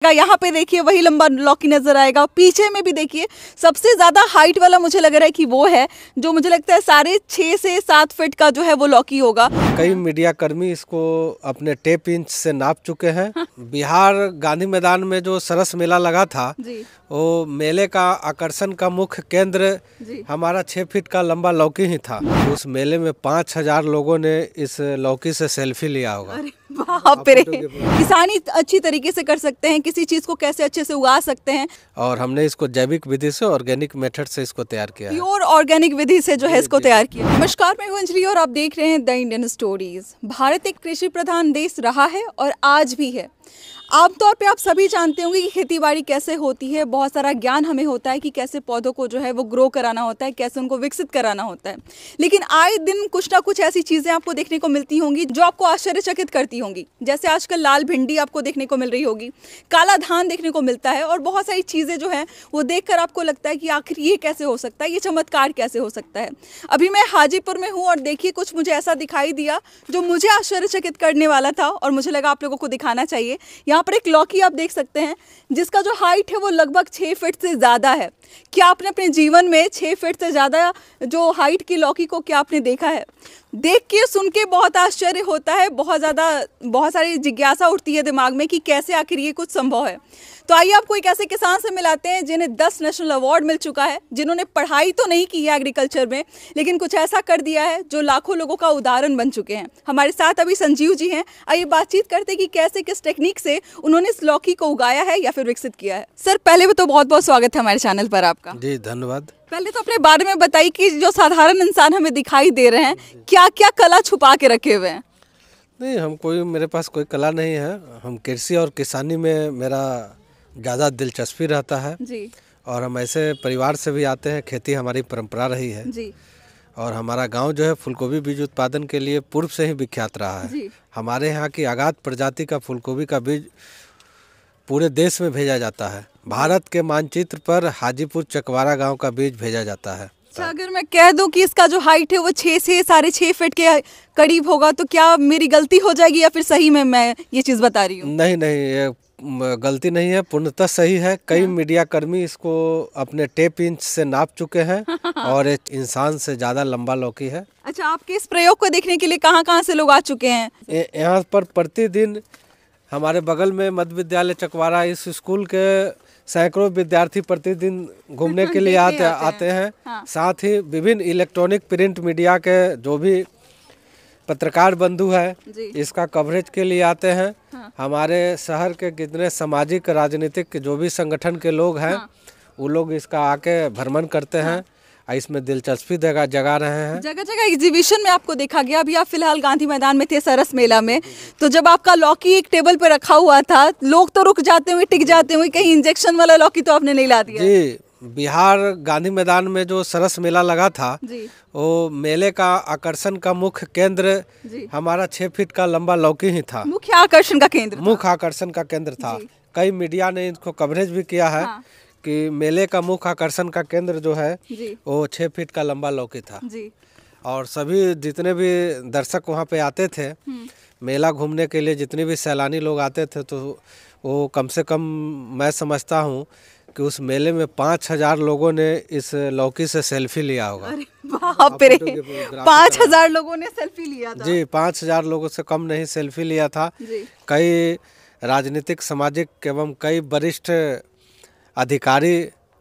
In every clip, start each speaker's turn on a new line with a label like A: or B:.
A: यहाँ पे देखिए वही लंबा लौकी नजर आएगा। पीछे में भी देखिए सबसे ज्यादा हाइट वाला मुझे लग रहा है कि वो है, जो मुझे लगता है 6.5 से 7 फीट का जो है वो लौकी होगा।
B: कई मीडिया कर्मी इसको अपने टेप इंच से नाप चुके हैं। बिहार गांधी मैदान में जो सरस मेला लगा था वो मेले का आकर्षण का मुख्य केंद्र हमारा 6 फीट का लंबा लौकी ही था। उस मेले में 5000 लोगों ने इस लौकी से सेल्फी लिया होगा।
A: बाप रे, किसानी अच्छी तरीके से कर सकते हैं, किसी चीज को कैसे अच्छे से उगा सकते हैं।
B: और हमने इसको जैविक विधि से, ऑर्गेनिक मेथड से इसको तैयार किया है।
A: प्योर ऑर्गेनिक विधि से जो है इसको तैयार किया। नमस्कार, मैं हूं अंजलि और आप देख रहे हैं द इंडियन स्टोरीज। भारत एक कृषि प्रधान देश रहा है और आज भी है। आमतौर पे आप सभी जानते होंगे कि खेतीबाड़ी कैसे होती है। बहुत सारा ज्ञान हमें होता है कि कैसे पौधों को जो है वो ग्रो कराना होता है, कैसे उनको विकसित कराना होता है। लेकिन आए दिन कुछ ना कुछ ऐसी चीज़ें आपको देखने को मिलती होंगी जो आपको आश्चर्यचकित करती होंगी। जैसे आजकल लाल भिंडी आपको देखने को मिल रही होगी, काला धान देखने को मिलता है और बहुत सारी चीज़ें जो हैं वो देखकर आपको लगता है कि आखिर ये कैसे हो सकता है, ये चमत्कार कैसे हो सकता है। अभी मैं हाजीपुर में हूँ और देखिए कुछ मुझे ऐसा दिखाई दिया जो मुझे आश्चर्यचकित करने वाला था और मुझे लगा आप लोगों को दिखाना चाहिए। यहाँ पर एक लौकी आप देख सकते हैं जिसका जो हाइट है वो लगभग 6 फीट से ज़्यादा है। क्या आपने अपने जीवन में 6 फीट से ज़्यादा जो हाइट की लौकी को क्या आपने देखा है? देख के सुन के बहुत आश्चर्य होता है, बहुत सारी जिज्ञासा उठती है दिमाग में कि कैसे आखिर ये कुछ संभव है। तो आइए आपको एक ऐसे किसान से मिलाते हैं जिन्हें 10 नेशनल अवार्ड मिल चुका है, जिन्होंने पढ़ाई तो नहीं की है एग्रीकल्चर में, लेकिन कुछ ऐसा कर दिया है जो लाखों लोगों का उदाहरण बन चुके हैं। हमारे साथ अभी संजीव जी हैं। आइए बातचीत करते हैं कि कैसे किस टेक्निक से उन्होंने इस लौकी को उगाया है या फिर विकसित किया है। सर, पहले भी तो बहुत बहुत स्वागत है हमारे चैनल पर आपका।
B: जी धन्यवाद।
A: पहले तो अपने बारे में बताइए कि जो साधारण इंसान हमें दिखाई दे रहे हैं, क्या क्या कला छुपा के रखे हुए हैं?
B: नहीं, मेरे पास कोई कला नहीं है। हम कृषि और किसानी में मेरा ज़्यादा दिलचस्पी रहता है जी। और हम ऐसे परिवार से भी आते हैं, खेती हमारी परंपरा रही है जी। और हमारा गांव जो है फूलगोभी बीज उत्पादन के लिए पूर्व से ही विख्यात रहा है जी। हमारे यहाँ की अगाध प्रजाति का फूलगोभी का बीज पूरे देश में भेजा जाता है। भारत के मानचित्र पर हाजीपुर चकवारा गांव का बीज भेजा जाता है।
A: अच्छा, अगर मैं कह दूं कि इसका जो हाइट है वो 6 से 6.5 फीट के करीब होगा तो क्या मेरी गलती हो जाएगी या फिर सही में मैं ये चीज़ बता रही हूँ?
B: नहीं, ये गलती नहीं है, पूर्णतः सही है। कई मीडिया कर्मी इसको अपने टेप इंच से नाप चुके हैं और एक इंसान से ज़्यादा लंबा लौकी है।
A: अच्छा, आपके इस प्रयोग को देखने के लिए कहाँ से लोग आ चुके हैं?
B: यहाँ पर प्रतिदिन हमारे बगल में मध्य विद्यालय चकवारा, इस स्कूल के सैकड़ों विद्यार्थी प्रतिदिन घूमने के लिए आते हैं। हाँ। साथ ही विभिन्न इलेक्ट्रॉनिक प्रिंट मीडिया के जो भी पत्रकार बंधु है इसका कवरेज के लिए आते हैं। हाँ। हमारे शहर के कितने सामाजिक राजनीतिक जो भी संगठन के लोग हैं वो लोग इसका आके भ्रमण करते हैं, इसमें दिलचस्पी जगा रहे हैं।
A: जगह जगह एग्जीबिशन में आपको देखा गया। अभी आप फिलहाल गांधी मैदान में थे सरस मेला में, तो जब आपका लौकी एक टेबल पर रखा हुआ था लोग तो रुक जाते हुए, टिक जाते हुए, कहीं इंजेक्शन वाला लौकी तो आपने नहीं ला दिया?
B: जी, बिहार गांधी मैदान में जो सरस मेला लगा था वो मेले का आकर्षण का मुख्य केंद्र हमारा 6 फीट का लंबा लौकी ही था।
A: मुख्य आकर्षण का केंद्र
B: था। कई मीडिया ने इसको कवरेज भी किया है कि मेले का मुख्य आकर्षण का केंद्र जो है वो 6 फीट का लंबा लौकी था जी। और सभी जितने भी दर्शक वहाँ पे आते थे मेला घूमने के लिए, जितने भी सैलानी लोग आते थे, तो वो कम से कम मैं समझता हूँ कि उस मेले में 5000 लोगों ने इस लौकी से सेल्फी लिया होगा।
A: अरे बाप रे, 5000 लोगों ने सेल्फी लिया था?
B: जी, 5000 लोगों से कम नहीं सेल्फी लिया था। कई राजनीतिक, सामाजिक एवं कई वरिष्ठ अधिकारी,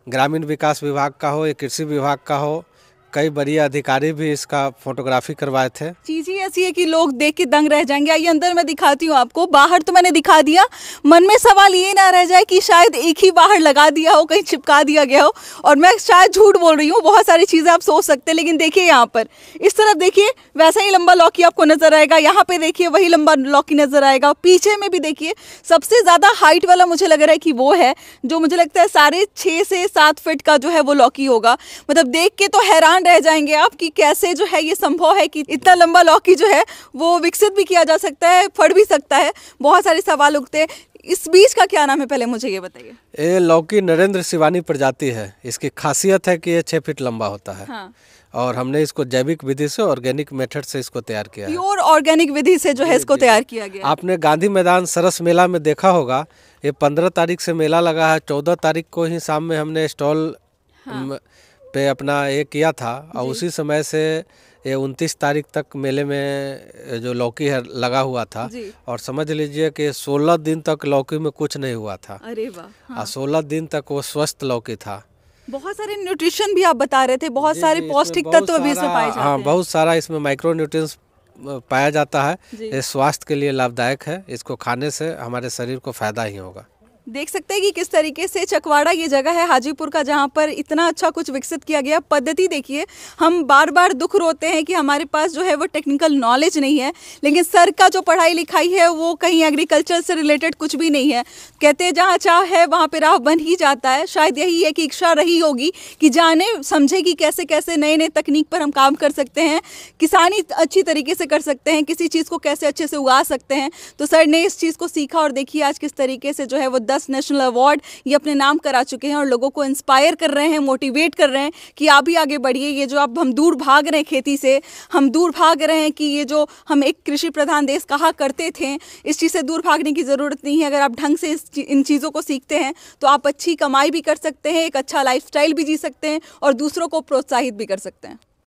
B: ग्रामीण विकास विभाग का हो या कृषि विभाग का हो, कई बड़ी अधिकारी भी इसका फोटोग्राफी करवाए थे।
A: चीज़ ही ऐसी है कि लोग देख के दंग रह जाएंगे। आइए अंदर मैं दिखाती हूँ आपको। बाहर तो मैंने दिखा दिया, मन में सवाल ये ना रह जाए कि शायद एक ही बाहर लगा दिया हो, कहीं चिपका दिया गया हो और मैं शायद झूठ बोल रही हूँ। बहुत सारी चीज़ें आप सोच सकते हैं, लेकिन देखिए यहाँ पर इस तरफ देखिए वैसा ही लंबा लौकी आपको नजर आएगा। यहाँ पे देखिए वही लंबा लौकी नजर आएगा। पीछे में भी देखिए सबसे ज़्यादा हाइट वाला मुझे लग रहा है कि वो है, जो मुझे लगता है 6.5 से 7 फीट का जो है वो लौकी होगा। मतलब देख के तो हैरान रह जाएंगे आप कि कैसे जो है ये संभव है कि इतना लंबा लौकी जो है वो विकसित भी किया जा सकता है, फड़ भी सकता है। बहुत सारे सवाल उठते हैं। इस बीज का क्या नाम है, पहले मुझे ये बताइए।
B: ये लौकी नरेंद्र शिवानी प्रजाति है। इसकी खासियत है कि ये 6 फीट लंबा होता है।
A: हाँ।
B: और हमने इसको जैविक विधि से, ऑर्गेनिक मेथड से इसको तैयार किया है।
A: प्योर ऑर्गेनिक विधि से जो है इसको तैयार किया गया है।
B: आपने गांधी मैदान सरस मेला में देखा होगा, ये 15 तारीख से मेला लगा है। 14 तारीख को ही शाम में हमने स्टॉल पे अपना ये किया था, और उसी समय से ये 29 तारीख तक मेले में जो लौकी है लगा हुआ था। और समझ लीजिए कि 16 दिन तक लौकी में कुछ नहीं हुआ था।
A: अरे वाह।
B: और 16 दिन तक वो स्वस्थ लौकी था।
A: बहुत सारे न्यूट्रिशन भी आप बता रहे थे, बहुत सारे पौष्टिक तत्व भी इसमें पाए जाते हैं।
B: हाँ, बहुत सारा इसमें माइक्रो न्यूट्रिएंट्स पाया जाता है। ये स्वास्थ्य के लिए लाभदायक है। इसको खाने से हमारे शरीर को फायदा ही होगा।
A: देख सकते हैं कि किस तरीके से चकवाड़ा ये जगह है हाजीपुर का, जहाँ पर इतना अच्छा कुछ विकसित किया गया। पद्धति देखिए, हम बार बार दुख रोते हैं कि हमारे पास जो है वो टेक्निकल नॉलेज नहीं है, लेकिन सर का जो पढ़ाई लिखाई है वो कहीं एग्रीकल्चर से रिलेटेड कुछ भी नहीं है। कहते हैं जहाँ चाह है वहाँ पे राह बन ही जाता है। शायद यही है कि इच्छा रही होगी कि जाने समझे कि कैसे कैसे नए नए तकनीक पर हम काम कर सकते हैं, किसानी अच्छी तरीके से कर सकते हैं, किसी चीज़ को कैसे अच्छे से उगा सकते हैं। तो सर ने इस चीज़ को सीखा और देखिए आज किस तरीके से जो है वो 10 नेशनल अवार्ड ये अपने नाम करा चुके हैं और लोगों को इंस्पायर कर रहे हैं, मोटिवेट कर रहे हैं कि आप भी आगे बढ़िए। ये जो अब हम दूर भाग रहे हैं खेती से, हम दूर भाग रहे हैं कि ये जो हम एक कृषि प्रधान देश कहा करते थे, इस चीज़ से दूर भागने की ज़रूरत नहीं है। अगर आप ढंग से इन चीज़ों को सीखते हैं तो आप अच्छी कमाई भी कर सकते हैं, एक अच्छा लाइफस्टाइल भी जी सकते हैं और दूसरों को प्रोत्साहित भी कर सकते हैं।